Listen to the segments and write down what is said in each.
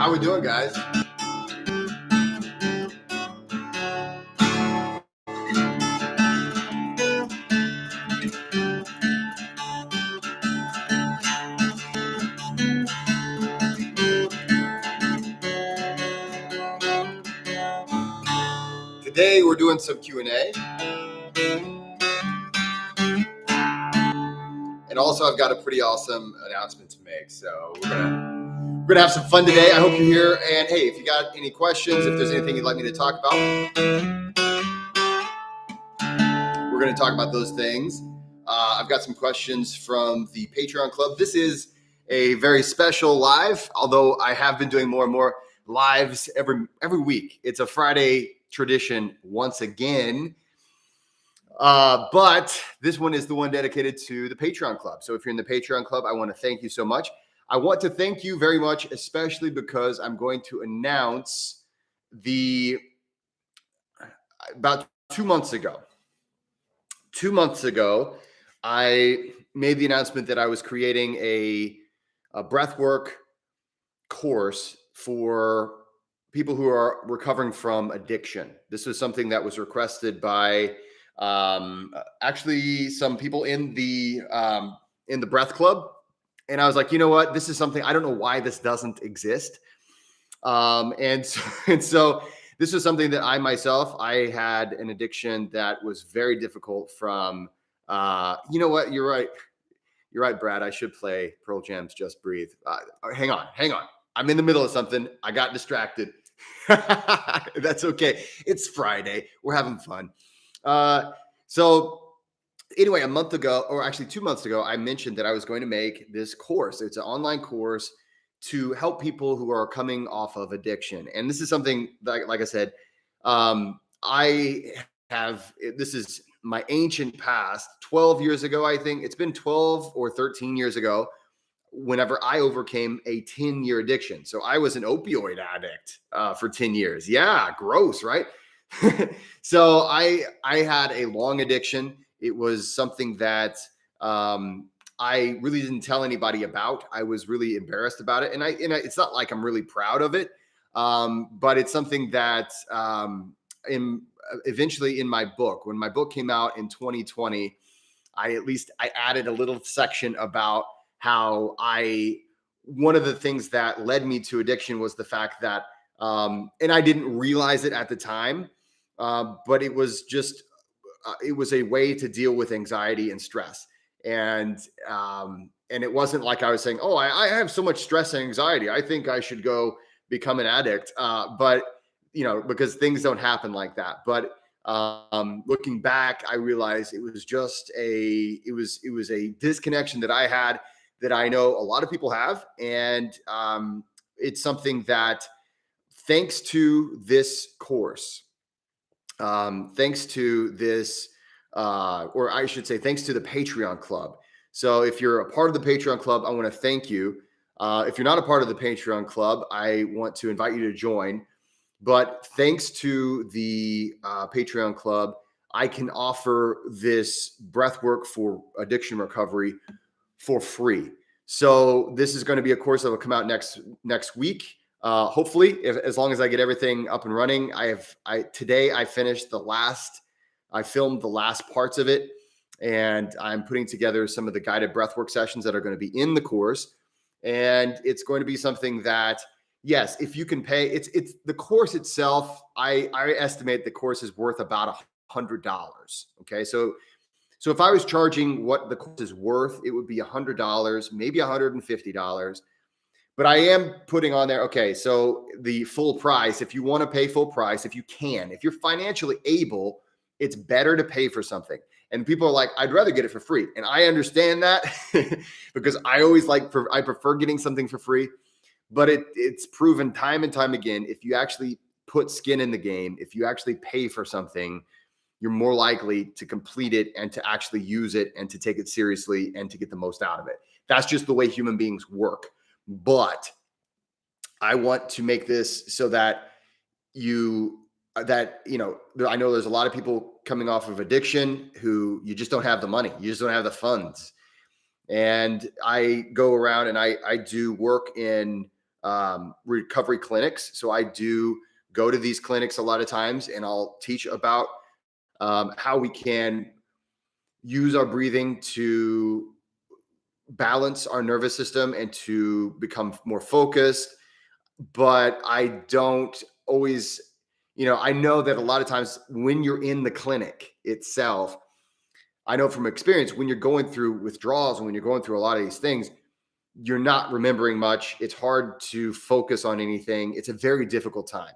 How we doing, guys? Today we're doing some Q&A. And also I've got a pretty awesome announcement to make. So we're gonna have some fun today. I hope you're here. And hey, if you got any questions, if there's anything you'd like me to talk about, we're gonna talk about those things. I've got some questions from the Patreon Club. This is a very special live, although I have been doing more and more lives every week. It's a Friday tradition once again. But this one is the one dedicated to the Patreon Club. So if you're in the Patreon Club, I want to thank you so much. I want to thank you very much, especially because I'm going to announce about 2 months ago. 2 months ago, I made the announcement that I was creating a breathwork course for people who are recovering from addiction. This was something that was requested by actually some people in the breath club. And I was like, you know what? This is something, I don't know why this doesn't exist. And so this was something that I had an addiction that was very difficult from, you know what? You're right. You're right, Brad. I should play Pearl Jam's Just Breathe. Hang on. I'm in the middle of something. I got distracted. That's okay. It's Friday. We're having fun. So anyway, a month ago, or actually 2 months ago, I mentioned that I was going to make this course. It's an online course to help people who are coming off of addiction. And this is something that, like I said, this is my ancient past. 12 years ago, I think it's been 12 or 13 years ago, whenever I overcame a 10-year addiction. So I was an opioid addict for 10 years. Yeah, gross, right? So I had a long addiction. It was something that I really didn't tell anybody about. I was really embarrassed about it. And it's not like I'm really proud of it. But it's something that eventually in my book, when my book came out in 2020, I added a little section about how one of the things that led me to addiction was the fact that, and I didn't realize it at the time, but it was just, it was a way to deal with anxiety and stress. And it wasn't like I was saying, oh, I have so much stress and anxiety, I think I should go become an addict. But, because things don't happen like that. But looking back, I realized it was just it was a disconnection that I had, that I know a lot of people have. And it's something that, thanks to this course, thanks to this, or I should say, thanks to the Patreon Club. So if you're a part of the Patreon Club, I want to thank you. If you're not a part of the Patreon Club, I want to invite you to join. But thanks to the Patreon Club, I can offer this breathwork for addiction recovery for free. So this is going to be a course that will come out next week. Hopefully, as long as I get everything up and running. Today I filmed the last parts of it, and I'm putting together some of the guided breathwork sessions that are going to be in the course. And it's going to be something that, yes, if you can pay, it's the course itself. I estimate the course is worth about $100. Okay. So if I was charging what the course is worth, it would be $100, maybe $150. But I am putting on there, okay, so the full price, if you want to pay full price, if you're financially able, it's better to pay for something. And people are like, I'd rather get it for free. And I understand that because I prefer getting something for free. But it's proven time and time again, if you actually put skin in the game, if you actually pay for something, you're more likely to complete it and to actually use it and to take it seriously and to get the most out of it. That's just the way human beings work. But I want to make this so that I know there's a lot of people coming off of addiction who you just don't have the money. You just don't have the funds. And I go around and I do work in recovery clinics. So I do go to these clinics a lot of times, and I'll teach about how we can use our breathing to balance our nervous system and to become more focused. But I don't always, I know that a lot of times when you're in the clinic itself, I know from experience, when you're going through withdrawals and when you're going through a lot of these things, you're not remembering much. It's hard to focus on anything. It's a very difficult time.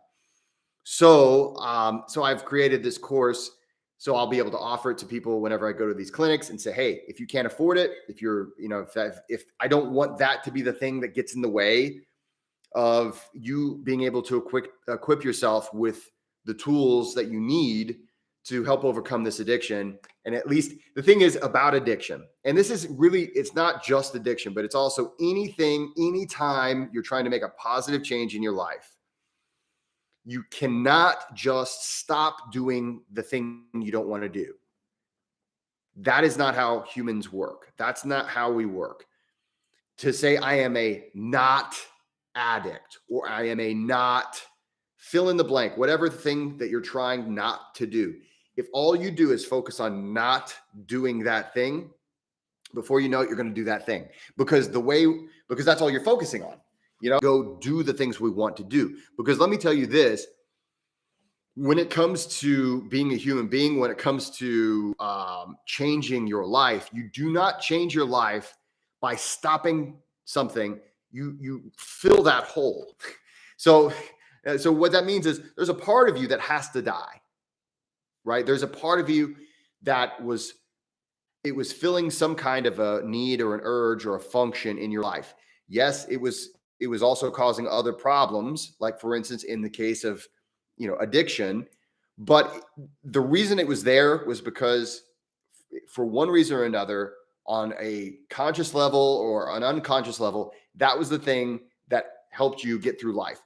So I've created this course, so I'll be able to offer it to people whenever I go to these clinics and say, hey, if you can't afford it, if you're, if I don't want that to be the thing that gets in the way of you being able to equip yourself with the tools that you need to help overcome this addiction. And at least the thing is about addiction, and this is really, it's not just addiction, but it's also anytime you're trying to make a positive change in your life, you cannot just stop doing the thing you don't want to do. That is not how humans work. That's not how we work. To say I am a not addict, or I am a not fill in the blank, whatever thing that you're trying not to do. If all you do is focus on not doing that thing, before you know it, you're going to do that thing because that's all you're focusing on. Go do the things we want to do. Because let me tell you this, when it comes to being a human being, when it comes to changing your life, you do not change your life by stopping something. You fill that hole. So what that means is there's a part of you that has to die, right? There's a part of you that was filling some kind of a need or an urge or a function in your life. Yes, it was also causing other problems, like for instance, in the case of, addiction. But the reason it was there was because for one reason or another, on a conscious level or an unconscious level, that was the thing that helped you get through life.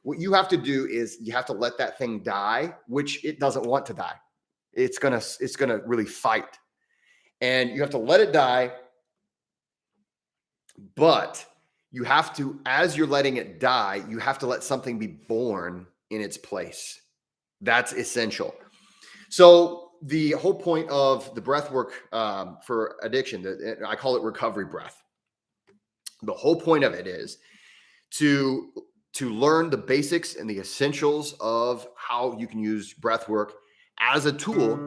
What you have to do is you have to let that thing die, which it doesn't want to die. It's gonna really fight. And you have to let it die. But you have to, as you're letting it die, you have to let something be born in its place. That's essential. So the whole point of the breath work for addiction, I call it recovery breath. The whole point of it is to learn the basics and the essentials of how you can use breath work as a tool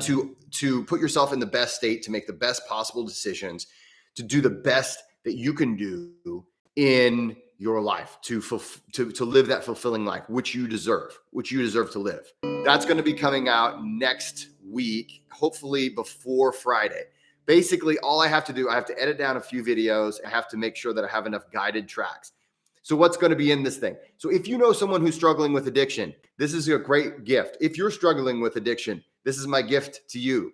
to put yourself in the best state, to make the best possible decisions, to do the best that you can do in your life, to live that fulfilling life, which you deserve to live. That's going to be coming out next week, hopefully before Friday. Basically, all I have to do, I have to edit down a few videos. I have to make sure that I have enough guided tracks. So what's going to be in this thing? So if you know someone who's struggling with addiction, this is a great gift. If you're struggling with addiction, this is my gift to you.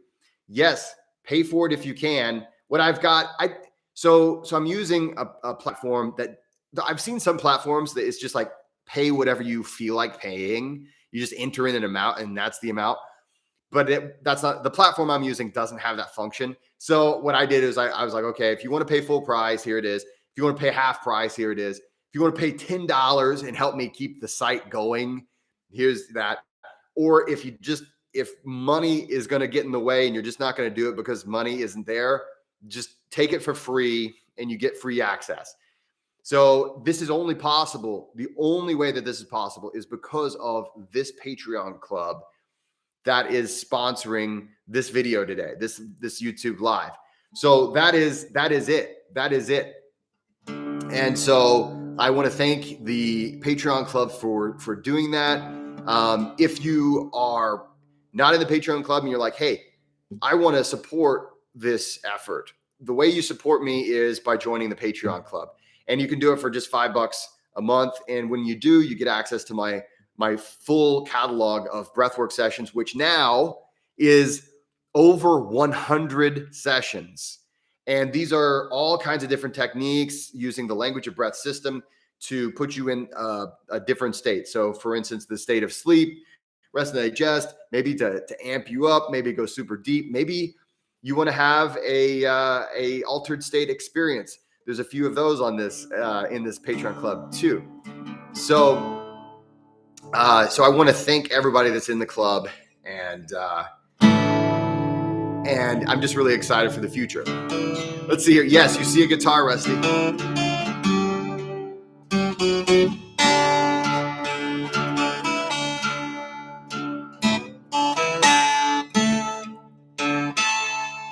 Yes, pay for it if you can. What I've got, so I'm using a platform that I've seen some platforms that it's just like pay whatever you feel like paying. You just enter in an amount and that's the amount. But that's not the platform I'm using, doesn't have that function. So what I did is I was like, okay, if you want to pay full price, here it is. If you want to pay half price, here it is. If you want to pay $10 and help me keep the site going, here's that. Or if money is going to get in the way and you're just not going to do it because money isn't there, just take it for free and you get free access. So this is only possible. The only way that this is possible is because of this Patreon club that is sponsoring this video today, this YouTube live. So that is it. And so I want to thank the Patreon club for doing that. If you are not in the Patreon club and you're like, hey, I want to support this effort, the way you support me is by joining the Patreon club. And you can do it for just $5 a month. And when you do, you get access to my full catalog of breathwork sessions, which now is over 100 sessions. And these are all kinds of different techniques using the language of breath system to put you in a different state. So for instance, the state of sleep, rest and digest, maybe to amp you up, maybe go super deep. Maybe you want to have a altered state experience. there's a few of those on this in this Patreon club too. So I want to thank everybody that's in the club, and I'm just really excited for the future. Let's see here. Yes, you see a guitar, Rusty.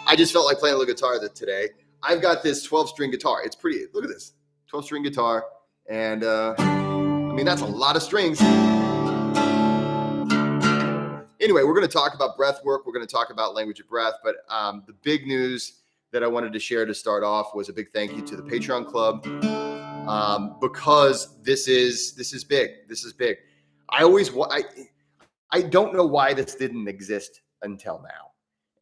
I just felt like playing a little guitar today. I've got this 12-string guitar. It's pretty. Look at this 12-string guitar, and I mean that's a lot of strings. Anyway, we're going to talk about breath work. We're going to talk about language of breath. But the big news that I wanted to share to start off was a big thank you to the Patreon club, because this is big. This is big. I don't know why this didn't exist until now,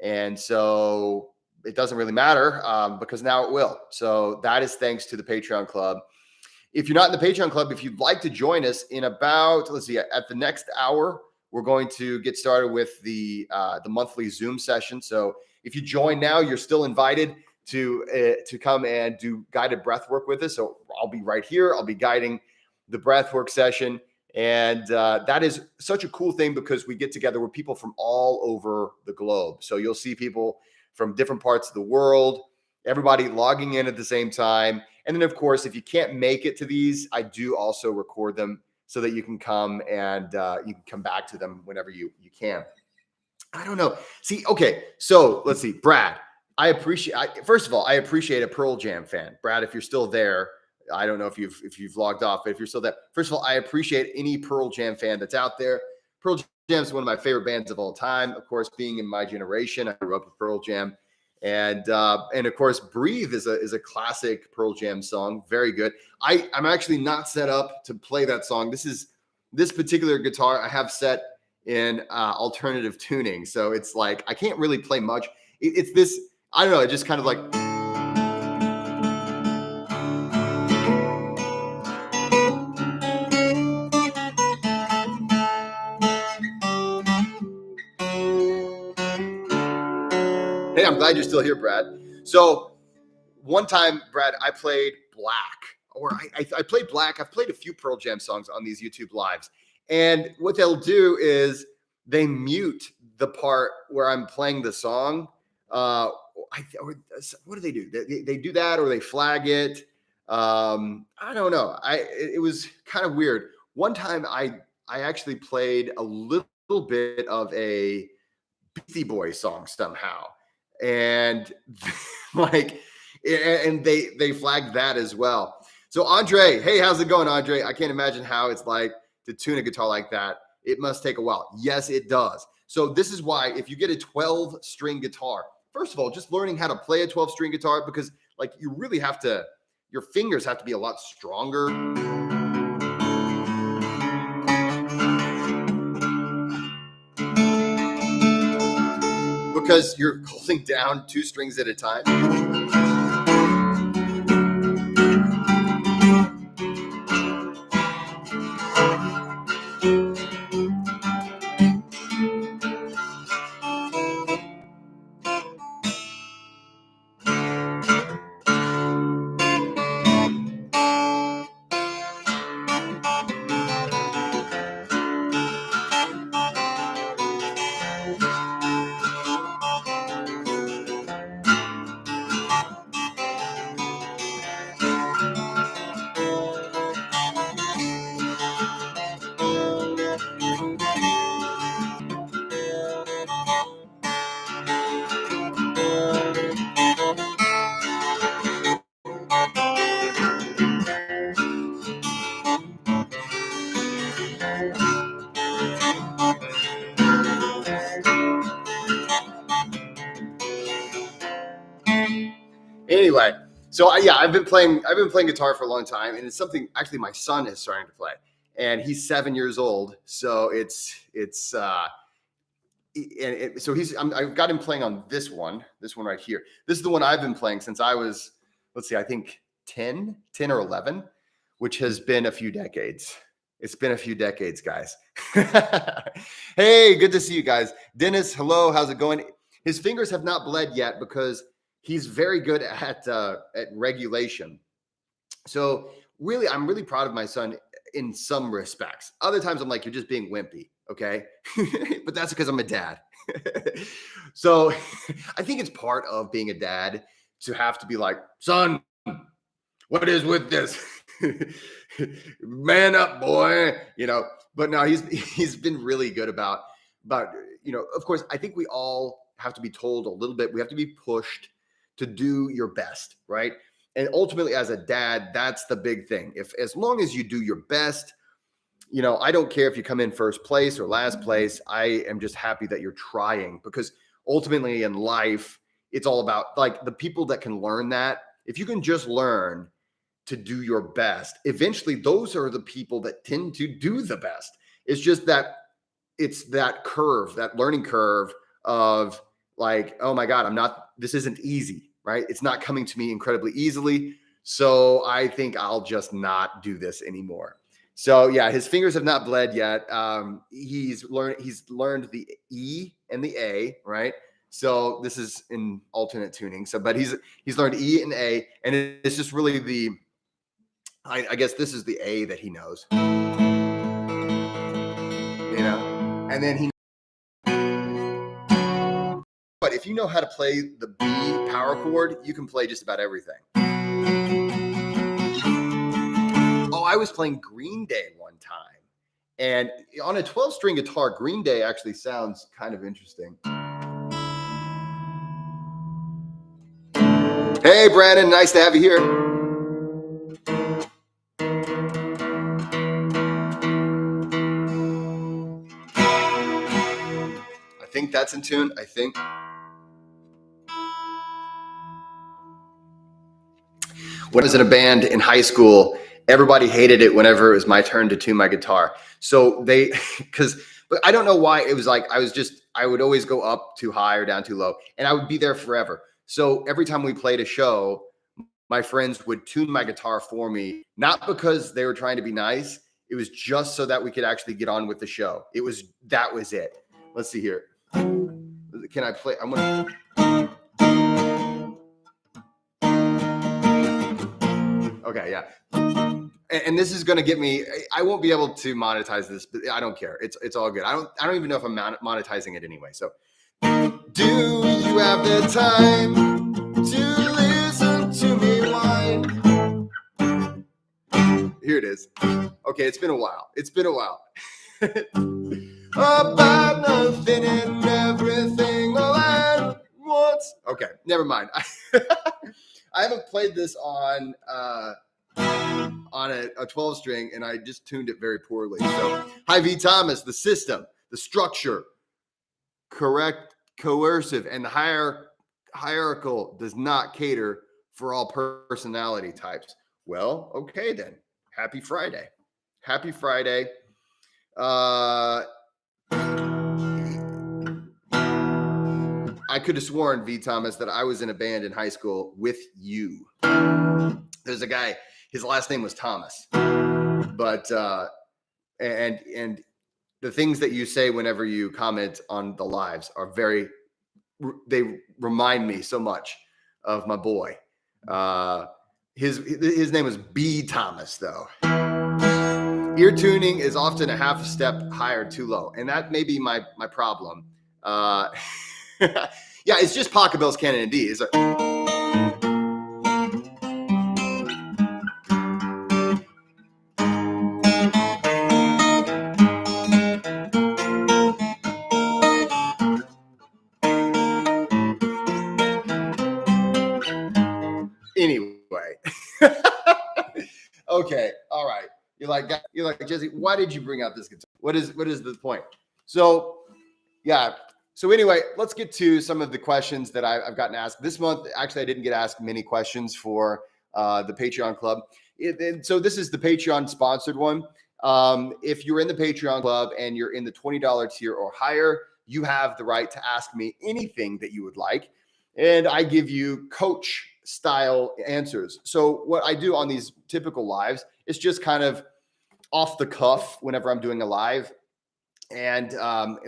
and so it doesn't really matter because now it will. So that is thanks to the Patreon club. If you're not in the Patreon club, if you'd like to join us in about, let's see, at the next hour, we're going to get started with the monthly Zoom session. So if you join now, you're still invited to come and do guided breath work with us. So I'll be right here. I'll be guiding the breath work session. And that is such a cool thing because we get together with people from all over the globe. So you'll see people from different parts of the world, everybody logging in at the same time. And then, of course, if you can't make it to these, I do also record them so that you can come and you can come back to them whenever you can. I don't know. See, okay, so let's see. Brad, first of all, I appreciate a Pearl Jam fan. Brad, if you're still there, I don't know if you've logged off, but if you're still there, first of all, I appreciate any Pearl Jam fan that's out there. Pearl Jam is one of my favorite bands of all time. Of course, being in my generation, I grew up with Pearl Jam. And of course, Breathe is a classic Pearl Jam song. Very good. I'm actually not set up to play that song. This particular guitar I have set in alternative tuning. So it's like, I can't really play much. It's this, I don't know, it just kind of like. Hey, I'm glad you're still here, Brad. So one time, Brad, I played Black, or I played Black. I've played a few Pearl Jam songs on these YouTube lives. And what they'll do is they mute the part where I'm playing the song. What do they do? They do that, or they flag it. I don't know. It was kind of weird. One time I actually played a little bit of a Beastie Boys song somehow. And and they flagged that as well. So Andre, hey, how's it going, Andre? I can't imagine how it's like to tune a guitar like that. It must take a while. Yes, it does. So this is why if you get a 12-string guitar, first of all, just learning how to play a 12-string guitar, because like you really have to, your fingers have to be a lot stronger. Because you're holding down 2 strings at a time. Anyway, so I've been playing guitar for a long time, and it's something actually my son is starting to play, and he's 7 years old. So I've got him playing on this one right here. This is the one I've been playing since I was, let's see, I think 10 or 11, which has been a few decades. It's been a few decades, guys. Hey, good to see you guys. Dennis, hello, how's it going? His fingers have not bled yet because he's very good at regulation. So really, I'm really proud of my son in some respects. Other times I'm like, you're just being wimpy. Okay. But that's because I'm a dad. So I think it's part of being a dad to have to be like, son, what is with this? Man up, boy. But no, he's been really good about of course, I think we all have to be told a little bit. We have to be pushed to do your best, right? And ultimately, as a dad, that's the big thing. If as long as you do your best, I don't care if you come in first place or last place. I am just happy that you're trying, because ultimately in life, it's all about like the people that can learn that. If you can just learn to do your best, eventually those are the people that tend to do the best. It's just that it's that curve, that learning curve of like, oh my God, this isn't easy, right? It's not coming to me incredibly easily. So I think I'll just not do this anymore. So yeah, his fingers have not bled yet. He's learned the E and the A, right? So this is in alternate tuning. So, but he's learned E and A, and it's just really I guess this is the A that he knows, and then but if you know how to play the B power chord, you can play just about everything. Oh, I was playing Green Day one time, and on a 12-string guitar, Green Day actually sounds kind of interesting. Hey, Brandon, nice to have you here. I think that's in tune. I think. When I was in a band in high school, everybody hated it whenever it was my turn to tune my guitar. So but I don't know why. It was like I would always go up too high or down too low, and I would be there forever. So every time we played a show, my friends would tune my guitar for me, not because they were trying to be nice. It was just so that we could actually get on with the show. That was it. Let's see here. Can I play? I'm gonna. Okay, yeah. And this is going to get me. I won't be able to monetize this, but I don't care. It's all good. I don't even know if I'm monetizing it anyway. So, do you have the time to listen to me whine? Here it is. Okay, it's been a while. About nothing and everything all at once. Okay, never mind. I haven't played this on a 12-string, and I just tuned it very poorly. So, hi, V. Thomas. The system, the structure, correct, coercive, and hierarchical does not cater for all personality types. Well, okay then. Happy Friday. Happy Friday. I could have sworn, V. Thomas, that I was in a band in high school with you. There's a guy, his last name was Thomas. But and the things that you say whenever you comment on the lives are they remind me so much of my boy. His name was B. Thomas, though. Ear tuning is often a half a step higher, too low, and that may be my problem. Yeah, it's just Pachelbel's Canon in D. Anyway. Okay, all right. You're like Jesse. Why did you bring out this guitar? What is the point? So, yeah. So anyway, let's get to some of the questions that I've gotten asked this month. Actually, I didn't get asked many questions for the Patreon club. So this is the Patreon sponsored one. If you're in the Patreon club and you're in the $20 tier or higher, you have the right to ask me anything that you would like. And I give you coach style answers. So what I do on these typical lives is just kind of off the cuff whenever I'm doing a live. And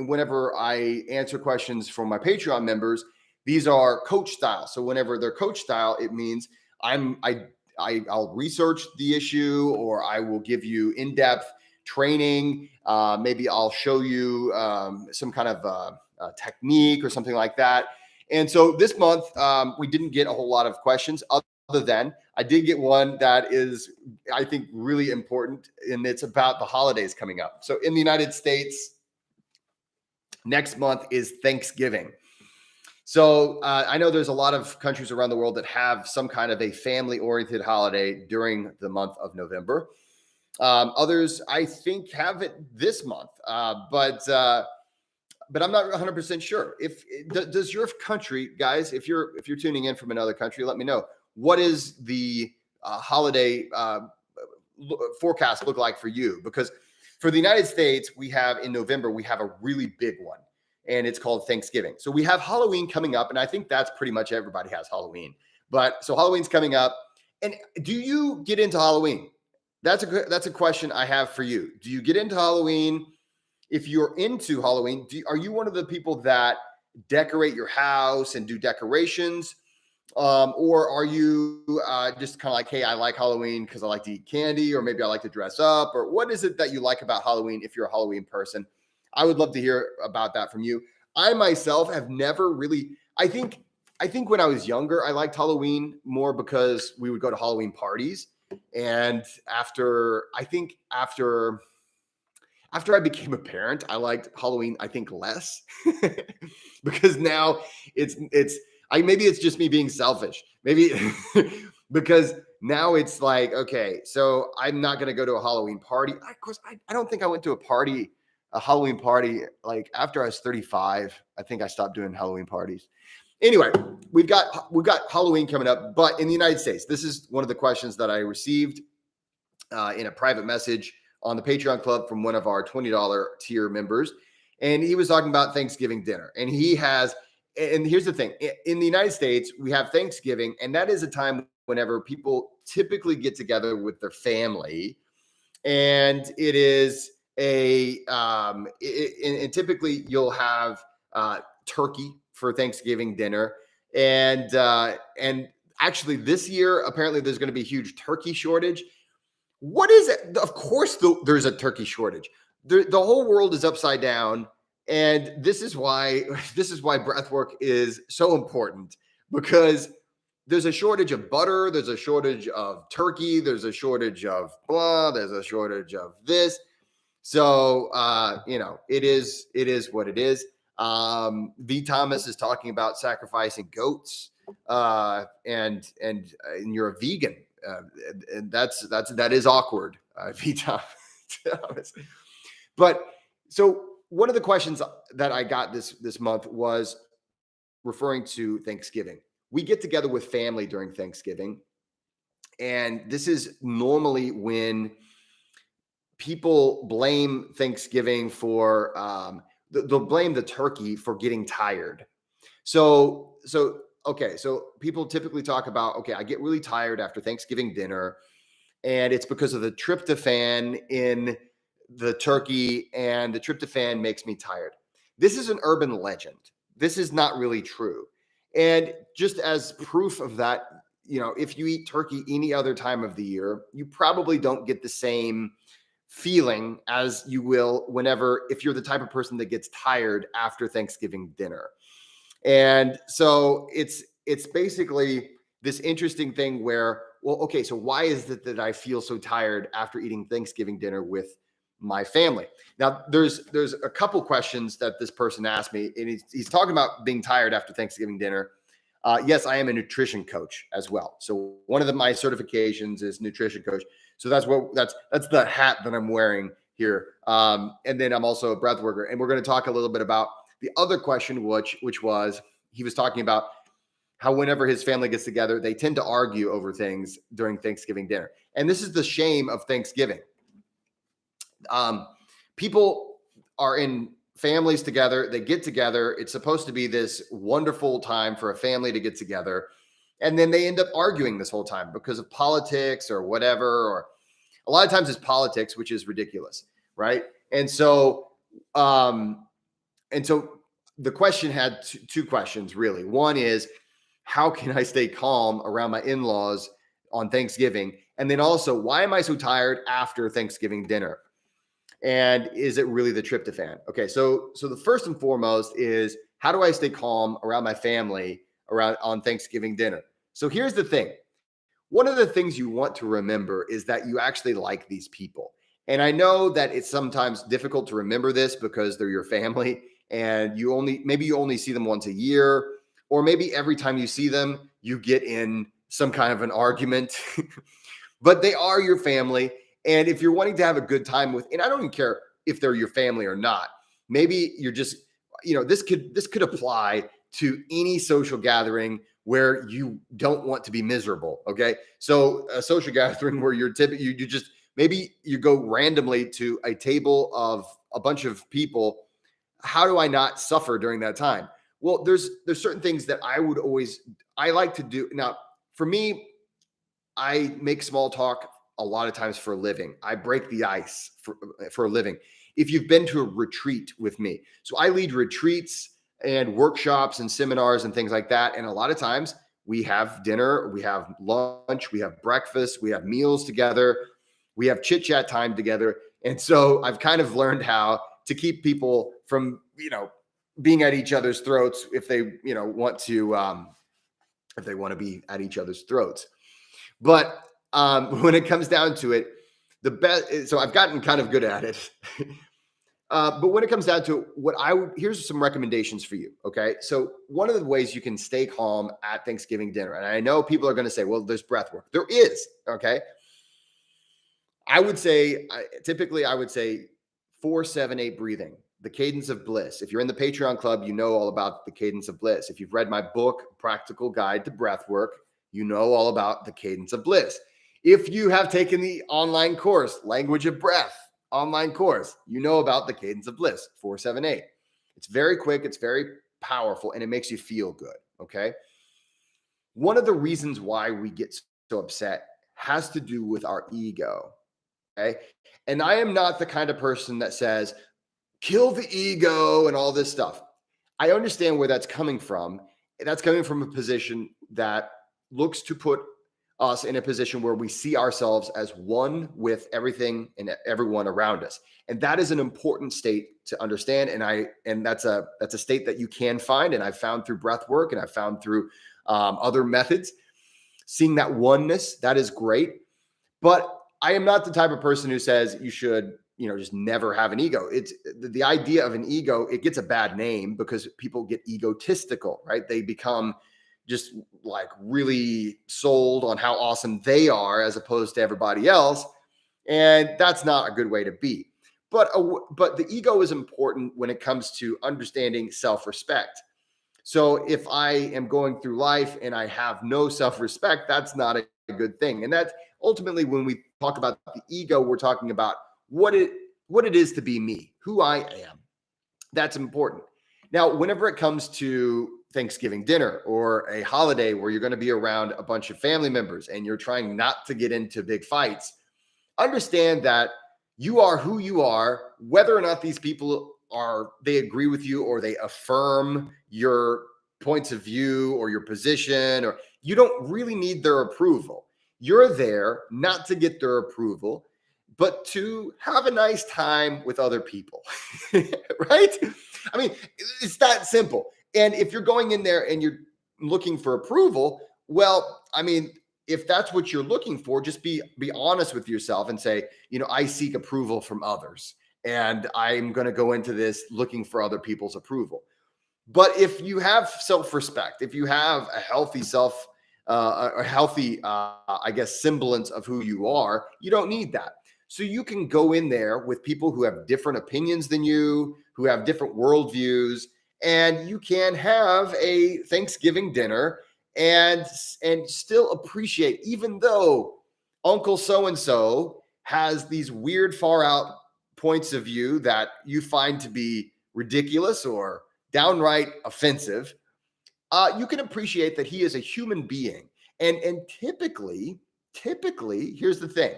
whenever I answer questions from my Patreon members, These are coach style. So whenever they're coach style, it means I'll research the issue, or I will give you in-depth training. Maybe I'll show you some kind of technique or something like that. And so this month, we didn't get a whole lot of questions, other than I did get one that is, I think, really important, and it's about the holidays coming up. So in the United States, next month is Thanksgiving. So I know there's a lot of countries around the world that have some kind of a family-oriented holiday during the month of November. Others, I think, have it this month, but I'm not 100% sure. Does your country, guys, if you're tuning in from another country, let me know, what is the holiday forecast look like for you? Because for the United States, we have in November, we have a really big one, and it's called Thanksgiving. So we have Halloween coming up, and I think that's pretty much everybody has Halloween. But so Halloween's coming up. And do you get into Halloween? That's a question I have for you. Do you get into Halloween? If you're into Halloween, are you one of the people that decorate your house and do decorations? Or are you just kind of like, hey, I like Halloween because I like to eat candy, or maybe I like to dress up, or what is it that you like about Halloween if you're a Halloween person? I would love to hear about that from you. I myself have never really, I think when I was younger, I liked Halloween more because we would go to Halloween parties. And after I became a parent, I liked Halloween, I think, less because now maybe it's just me being selfish. Maybe because now it's like, okay, so I'm not going to go to a Halloween party. Of course, I don't think I went to a Halloween party, like after I was 35. I think I stopped doing Halloween parties. Anyway, we've got Halloween coming up, but in the United States, this is one of the questions that I received in a private message on the Patreon Club from one of our $20 tier members. And he was talking about Thanksgiving dinner. And here's the thing. In the United States, we have Thanksgiving, and that is a time whenever people typically get together with their family. And it is and typically you'll have turkey for Thanksgiving dinner. And actually this year, apparently there's going to be a huge turkey shortage. What is it? Of course, there's a turkey shortage. The whole world is upside down. And this is why breathwork is so important, because there's a shortage of butter. There's a shortage of turkey. There's a shortage of blah. There's a shortage of this. So, it is what it is. V. Thomas is talking about sacrificing goats, and you're a vegan. And that is awkward, V. Thomas. But so one of the questions that I got this month was referring to Thanksgiving. We get together with family during Thanksgiving, and this is normally when people blame Thanksgiving for they'll blame the turkey for getting tired. So people typically talk about, okay, I get really tired after Thanksgiving dinner, and it's because of the tryptophan in the turkey, and the tryptophan makes me tired. This is an urban legend. This is not really true. And just as proof of that, if you eat turkey any other time of the year, you probably don't get the same feeling as you will if you're the type of person that gets tired after Thanksgiving dinner. And so it's basically this interesting thing where, well, okay, so why is it that I feel so tired after eating Thanksgiving dinner with my family? Now, there's a couple questions that this person asked me, and he's talking about being tired after Thanksgiving dinner. Yes, I am a nutrition coach as well. So one of my certifications is nutrition coach. So that's the hat that I'm wearing here. And then I'm also a breath worker. And we're going to talk a little bit about the other question, which was, he was talking about how whenever his family gets together, they tend to argue over things during Thanksgiving dinner. And this is the shame of Thanksgiving. People are in families together. They get together. It's supposed to be this wonderful time for a family to get together. And then they end up arguing this whole time because of politics or whatever, or a lot of times it's politics, which is ridiculous. Right. And so the question had two questions really. One is, how can I stay calm around my in-laws on Thanksgiving? And then also, why am I so tired after Thanksgiving dinner? And is it really the tryptophan? Okay, so the first and foremost is, how do I stay calm around my family around on Thanksgiving dinner? So here's the thing. One of the things you want to remember is that you actually like these people. And I know that it's sometimes difficult to remember this because they're your family and maybe you only see them once a year, or maybe every time you see them, you get in some kind of an argument, but they are your family. And if you're wanting to have a good time with, and I don't even care if they're your family or not, maybe you're just, this could apply to any social gathering where you don't want to be miserable. Okay. So a social gathering where you're typically, you just, maybe you go randomly to a table of a bunch of people. How do I not suffer during that time? Well, there's certain things that I like to do. Now, for me, I make small talk a lot of times for a living. I break the ice for a living. If you've been to a retreat with me, so I lead retreats and workshops and seminars and things like that. And a lot of times we have dinner, we have lunch, we have breakfast, we have meals together, we have chit chat time together. And so I've kind of learned how to keep people from, being at each other's throats if they, want to, if they want to be at each other's throats. But when it comes down to it, the best, so I've gotten kind of good at it. But when it comes down to here's some recommendations for you. Okay. So one of the ways you can stay calm at Thanksgiving dinner, and I know people are going to say, well, there's breath work. There is. Okay. I would say 4-7-8 breathing, the cadence of bliss. If you're in the Patreon club, you know all about the cadence of bliss. If you've read my book, Practical Guide to Breath Work, you know all about the cadence of bliss. If you have taken the online course, Language of Breath online course, you know about the cadence of bliss, 4-7-8. It's very quick, it's very powerful, and it makes you feel good. Okay. One of the reasons why we get so upset has to do with our ego. Okay. And I am not the kind of person that says, kill the ego and all this stuff. I understand where that's coming from. That's coming from a position that looks to put us in a position where we see ourselves as one with everything and everyone around us. And that is an important state to understand. And that's a state that you can find. And I've found through breath work, and I've found through other methods, seeing that oneness, that is great. But I am not the type of person who says you should, just never have an ego. It's the idea of an ego. It gets a bad name because people get egotistical, right? They become just like really sold on how awesome they are as opposed to everybody else. And that's not a good way to be. But the ego is important when it comes to understanding self-respect. So if I am going through life and I have no self-respect, that's not a good thing. And that's ultimately, when we talk about the ego, we're talking about what it is to be me, who I am. That's important. Now, whenever it comes to Thanksgiving dinner or a holiday where you're going to be around a bunch of family members and you're trying not to get into big fights, understand that you are who you are, whether or not these people they agree with you or they affirm your points of view or your position, or you don't really need their approval. You're there not to get their approval, but to have a nice time with other people, right? I mean, it's that simple. And if you're going in there and you're looking for approval, well, I mean, if that's what you're looking for, just be honest with yourself and say, I seek approval from others, and I'm going to go into this looking for other people's approval. But if you have self-respect, if you have a healthy I guess, semblance of who you are, you don't need that. So you can go in there with people who have different opinions than you, who have different worldviews, and you can have a Thanksgiving dinner and still appreciate, even though Uncle so-and-so has these weird far out points of view that you find to be ridiculous or downright offensive, you can appreciate that he is a human being. And typically, here's the thing.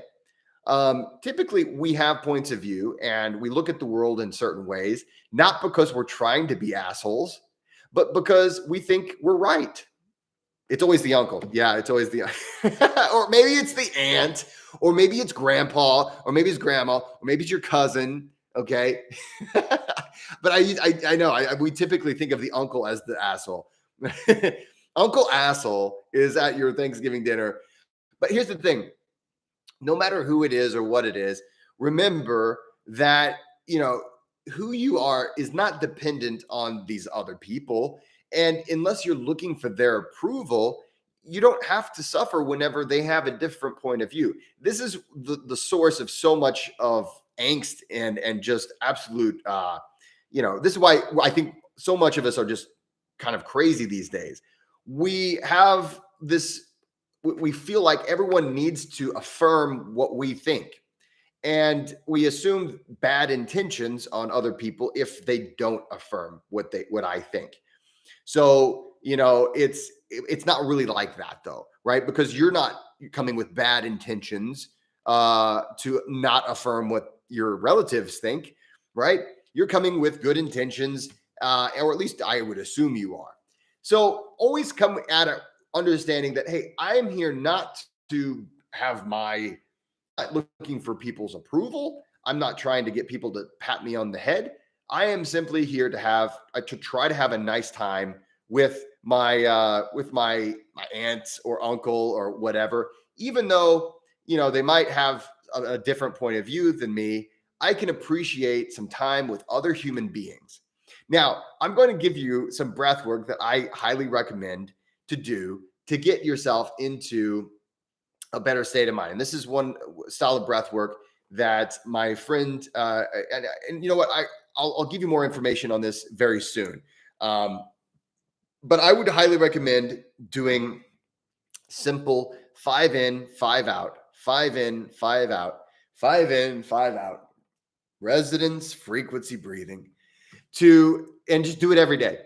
Typically we have points of view and we look at the world in certain ways, not because we're trying to be assholes, but because we think we're right. It's always the uncle. Yeah, it's always the, or maybe it's the aunt, or maybe it's grandpa, or maybe it's grandma, or maybe it's your cousin. Okay. But I know we typically think of the uncle as the asshole. Uncle asshole is at your Thanksgiving dinner. But here's the thing, no matter who it is or what it is, remember that, who you are is not dependent on these other people. And unless you're looking for their approval, you don't have to suffer whenever they have a different point of view. This is the source of so much of angst and just absolute, this is why I think so much of us are just kind of crazy these days. We have this, we feel like everyone needs to affirm what we think. And we assume bad intentions on other people if they don't affirm what I think. So, it's not really like that though, right? Because you're not coming with bad intentions to not affirm what your relatives think, right? You're coming with good intentions, or at least I would assume you are. So always come at it understanding that, hey, I am here not to have looking for people's approval. I'm not trying to get people to pat me on the head. I am simply here to try to have a nice time with my aunt or uncle or whatever. Even though they might have a different point of view than me, I can appreciate some time with other human beings. Now, I'm going to give you some breath work that I highly recommend to do to get yourself into a better state of mind. And this is one style of breath work that my friend, and you know what, I'll give you more information on this very soon. But I would highly recommend doing simple 5 in, 5 out, 5 in, 5 out, 5 in, 5 out, resonance frequency breathing and just do it every day.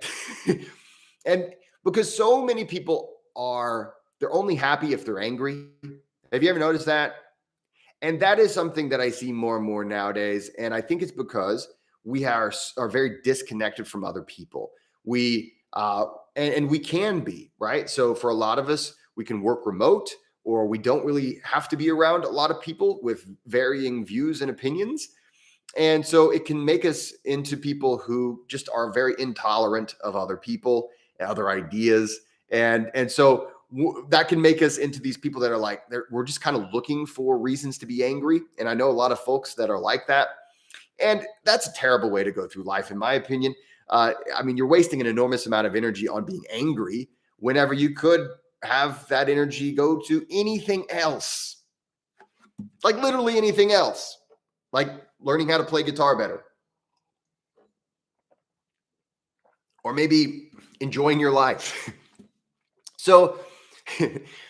And because so many people they're only happy if they're angry. Have you ever noticed that? And that is something that I see more and more nowadays. And I think it's because we are very disconnected from other people. And we can be, right? So for a lot of us, we can work remote, or we don't really have to be around a lot of people with varying views and opinions. And so it can make us into people who just are very intolerant of other people and other ideas. And so that can make us into these people that are like, we're just kind of looking for reasons to be angry. And I know a lot of folks that are like that. And that's a terrible way to go through life, in my opinion. You're wasting an enormous amount of energy on being angry whenever you could have that energy go to anything else, like literally anything else, like learning how to play guitar better, or maybe enjoying your life. So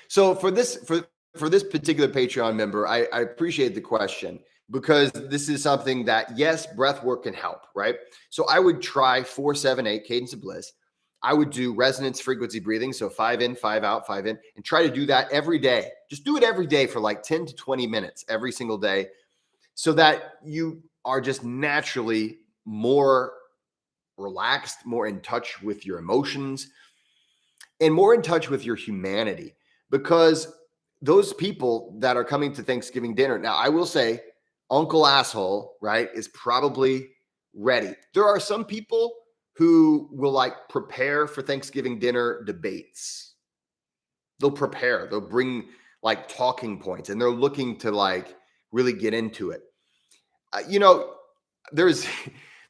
for this particular Patreon member, I appreciate the question, because this is something that, yes, breath work can help, right? So I would try 4-7-8 cadence of bliss. I would do resonance frequency breathing. So 5 in, 5 out, 5 in, and try to do that every day. Just do it every day for like 10 to 20 minutes every single day, so that you are just naturally more relaxed, more in touch with your emotions, and more in touch with your humanity. Because those people that are coming to Thanksgiving dinner, now I will say, Uncle Asshole, right, is probably ready. There are some people who will like prepare for Thanksgiving dinner debates. They'll bring like talking points, and they're looking to like really get into it. There's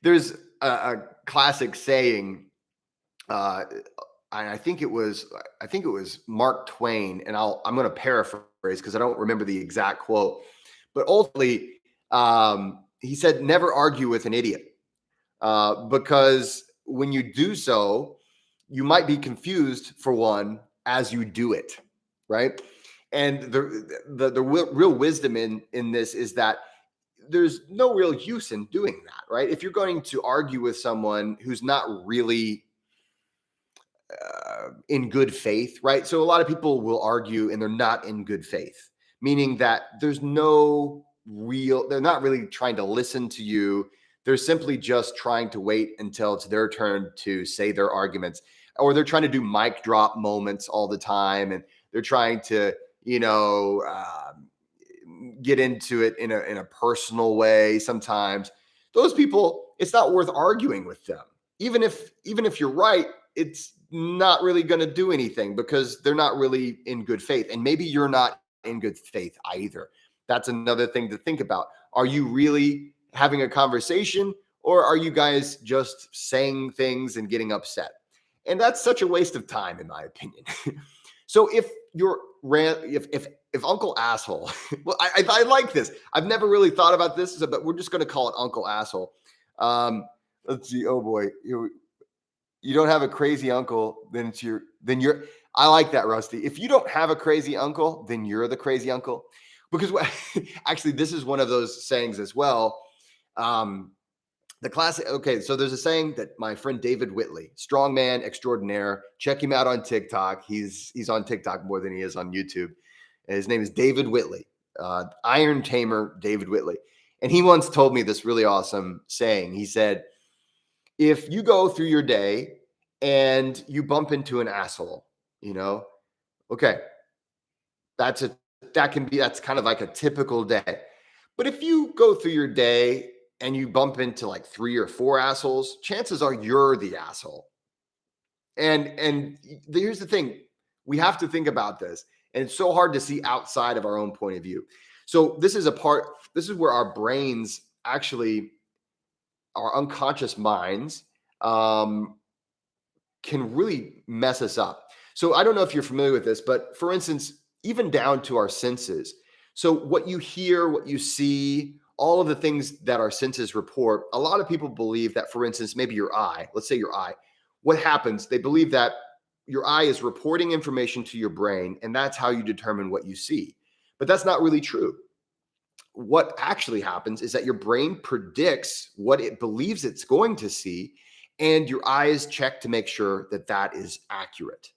there's a classic saying. I think it was Mark Twain, and I'm going to paraphrase because I don't remember the exact quote, but ultimately, he said, "Never argue with an idiot," because when you do so, you might be confused, for one, as you do it, right? And the real wisdom in this is that there's no real use in doing that, right? If you're going to argue with someone who's not really in good faith, right? So a lot of people will argue and they're not in good faith, meaning that there's no they're not really trying to listen to you. They're simply just trying to wait until it's their turn to say their arguments, or they're trying to do mic drop moments all the time. And they're trying to, get into it in a personal way. Sometimes those people, it's not worth arguing with them. Even if you're right, it's not really going to do anything because they're not really in good faith. And maybe you're not in good faith either. That's another thing to think about. Are you really having a conversation, or are you guys just saying things and getting upset? And that's such a waste of time, in my opinion. So if Uncle Asshole, well, I like this. I've never really thought about this, but we're just going to call it Uncle Asshole. Let's see. Oh boy, you don't have a crazy uncle, then you're. I like that, Rusty. If you don't have a crazy uncle, then you're the crazy uncle. Because actually, this is one of those sayings as well. The classic. Okay, so there's a saying that my friend David Whitley, strongman extraordinaire. Check him out on TikTok. He's on TikTok more than he is on YouTube. And his name is David Whitley, Iron Tamer David Whitley. And he once told me this really awesome saying. He said, if you go through your day and you bump into an asshole, okay, that's kind of like a typical day. But if you go through your day and you bump into like 3 or 4 assholes, chances are you're the asshole. And here's the thing. We have to think about this. And it's so hard to see outside of our own point of view. So this is where our brains actually, our unconscious minds, can really mess us up. So I don't know if you're familiar with this, but for instance, even down to our senses. So what you hear, what you see, all of the things that our senses report, a lot of people believe that, for instance, maybe your eye, let's say your eye, what happens? They believe that your eye is reporting information to your brain, and that's how you determine what you see. But that's not really true. What actually happens is that your brain predicts what it believes it's going to see, and your eyes check to make sure that that is accurate.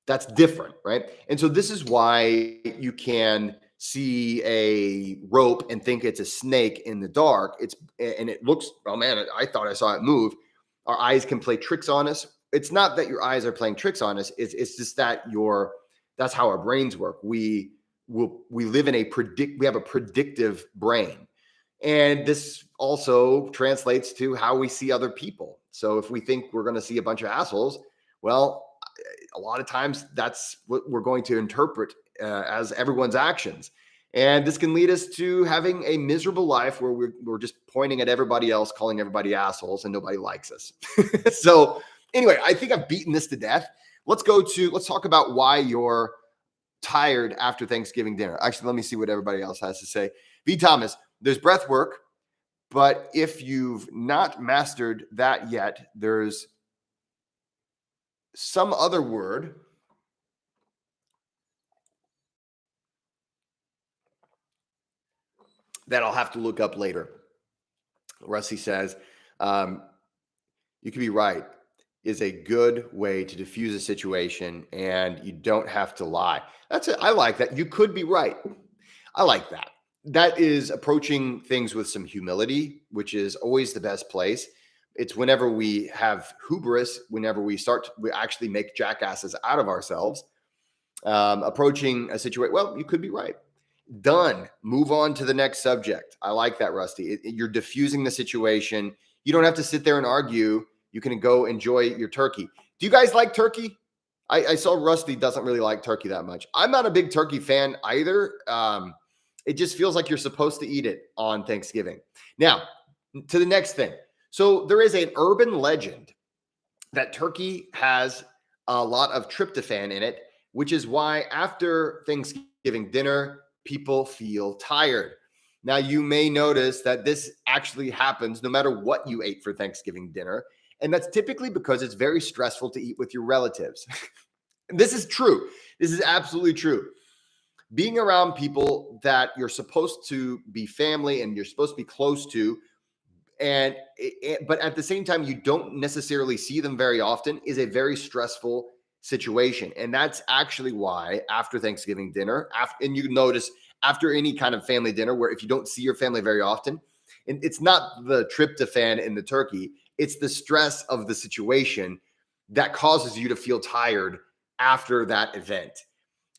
That's different, right? And so this is why you can see a rope and think it's a snake in the dark. And it looks, oh man, I thought I saw it move. Our eyes can play tricks on us. It's not that your eyes are playing tricks on us. It's just that that's how our brains work. We live in we have a predictive brain. And this also translates to how we see other people. So if we think we're going to see a bunch of assholes, well, a lot of times that's what we're going to interpret as everyone's actions. And this can lead us to having a miserable life where we're just pointing at everybody else, calling everybody assholes, and nobody likes us. So anyway, I think I've beaten this to death. Let's talk about why you're tired after Thanksgiving dinner. Actually, let me see what everybody else has to say. V. Thomas, there's breath work, but if you've not mastered that yet, there's some other word that I'll have to look up later. Rusty says, you could be right, is a good way to diffuse a situation, and you don't have to lie. That's it. I like that. You could be right. I like that. That is approaching things with some humility, which is always the best place. It's whenever we have hubris, whenever we actually make jackasses out of ourselves, approaching a situation. Well, you could be right. Done. Move on to the next subject. I like that, Rusty. You're diffusing the situation. You don't have to sit there and argue. You can go enjoy your turkey. Do you guys like turkey? I saw Rusty doesn't really like turkey that much. I'm not a big turkey fan either. It just feels like you're supposed to eat it on Thanksgiving. Now, to the next thing. So there is an urban legend that turkey has a lot of tryptophan in it, which is why after Thanksgiving dinner, people feel tired. Now, you may notice that this actually happens no matter what you ate for Thanksgiving dinner. And that's typically because it's very stressful to eat with your relatives. This is true. This is absolutely true. Being around people that you're supposed to be family and you're supposed to be close to, but at the same time, you don't necessarily see them very often, is a very stressful situation. And that's actually why after Thanksgiving dinner, and you notice after any kind of family dinner where if you don't see your family very often, and it's not the tryptophan in the turkey, it's the stress of the situation that causes you to feel tired after that event.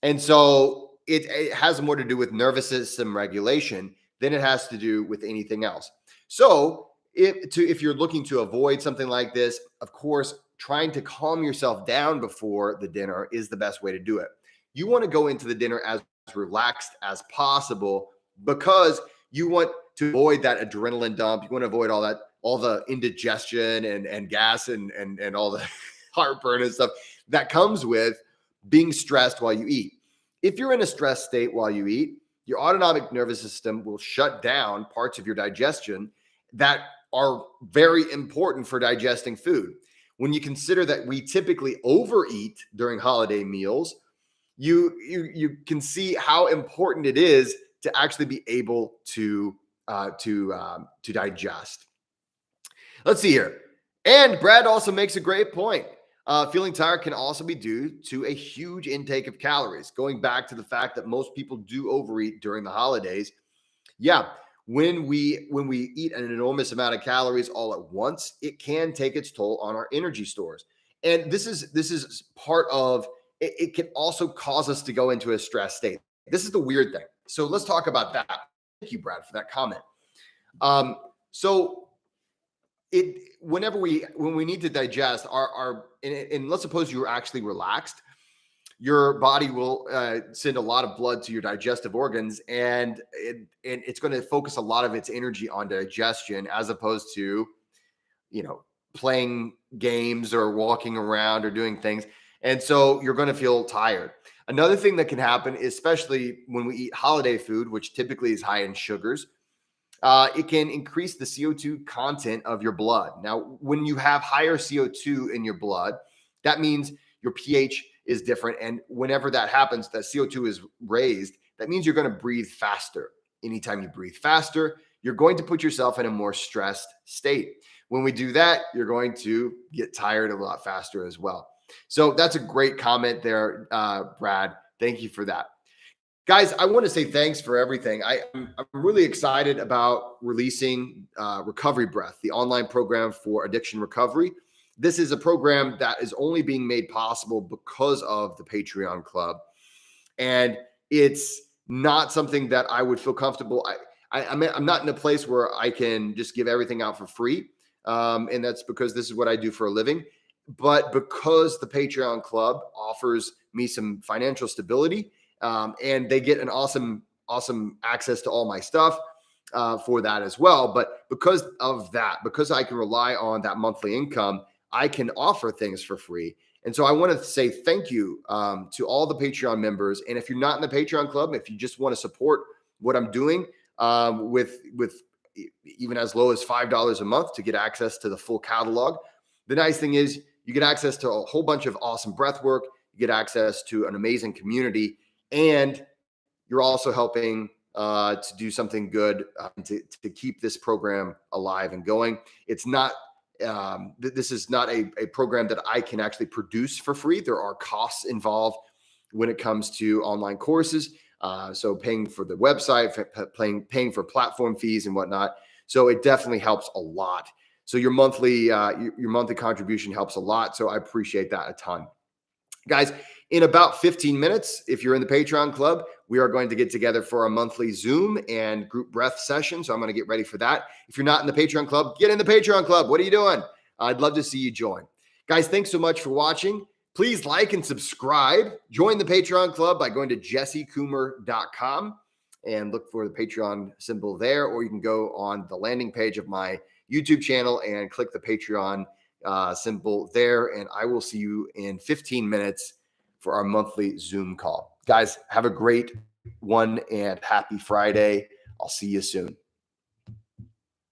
And so it has more to do with nervous system regulation than it has to do with anything else. So if you're looking to avoid something like this, of course, trying to calm yourself down before the dinner is the best way to do it. You want to go into the dinner as relaxed as possible because you want to avoid that adrenaline dump. You want to avoid all the indigestion and gas and all the heartburn and stuff that comes with being stressed while you eat. If you're in a stress state while you eat, your autonomic nervous system will shut down parts of your digestion that are very important for digesting food. When you consider that we typically overeat during holiday meals, you can see how important it is to actually be able to digest. Let's see here. And Brad also makes a great point. Feeling tired can also be due to a huge intake of calories. Going back to the fact that most people do overeat during the holidays. Yeah, when we eat an enormous amount of calories all at once, it can take its toll on our energy stores. And this is part of it. It can also cause us to go into a stress state. This is the weird thing. So let's talk about that. Thank you, Brad, for that comment. So when we need to digest and let's suppose you're actually relaxed, your body will send a lot of blood to your digestive organs, and it's going to focus a lot of its energy on digestion as opposed to, playing games or walking around or doing things. And so you're going to feel tired. Another thing that can happen, especially when we eat holiday food, which typically is high in sugars, it can increase the CO2 content of your blood. Now, when you have higher CO2 in your blood, that means your pH is different. And whenever that happens, that CO2 is raised, that means you're going to breathe faster. Anytime you breathe faster, you're going to put yourself in a more stressed state. When we do that, you're going to get tired a lot faster as well. So that's a great comment there, Brad. Thank you for that. Guys, I want to say thanks for everything. I'm really excited about releasing Recovery Breath, the online program for addiction recovery. This is a program that is only being made possible because of the Patreon Club. And it's not something that I would feel comfortable. I'm not in a place where I can just give everything out for free. And that's because this is what I do for a living. But because the Patreon Club offers me some financial stability, and they get an awesome access to all my stuff for that as well. But because of that, because I can rely on that monthly income, I can offer things for free. And so I want to say thank you to all the Patreon members. And if you're not in the Patreon Club, if you just want to support what I'm doing with even as low as $5 a month to get access to the full catalog, the nice thing is you get access to a whole bunch of awesome breath work. You get access to an amazing community. And you're also helping to do something good to keep this program alive and going. It's not, this is not a program that I can actually produce for free. There are costs involved when it comes to online courses. So paying for the website, paying for platform fees and whatnot. So it definitely helps a lot. So your monthly contribution helps a lot. So I appreciate that a ton. Guys, in about 15 minutes, if you're in the Patreon Club, we are going to get together for a monthly Zoom and group breath session. So I'm going to get ready for that. If you're not in the Patreon Club, get in the Patreon Club. What are you doing? I'd love to see you join. Guys, thanks so much for watching. Please like and subscribe. Join the Patreon Club by going to jessecumer.com and look for the Patreon symbol there, or you can go on the landing page of my YouTube channel and click the Patreon symbol there. And I will see you in 15 minutes for our monthly Zoom call. Guys, have a great one and happy Friday. I'll see you soon.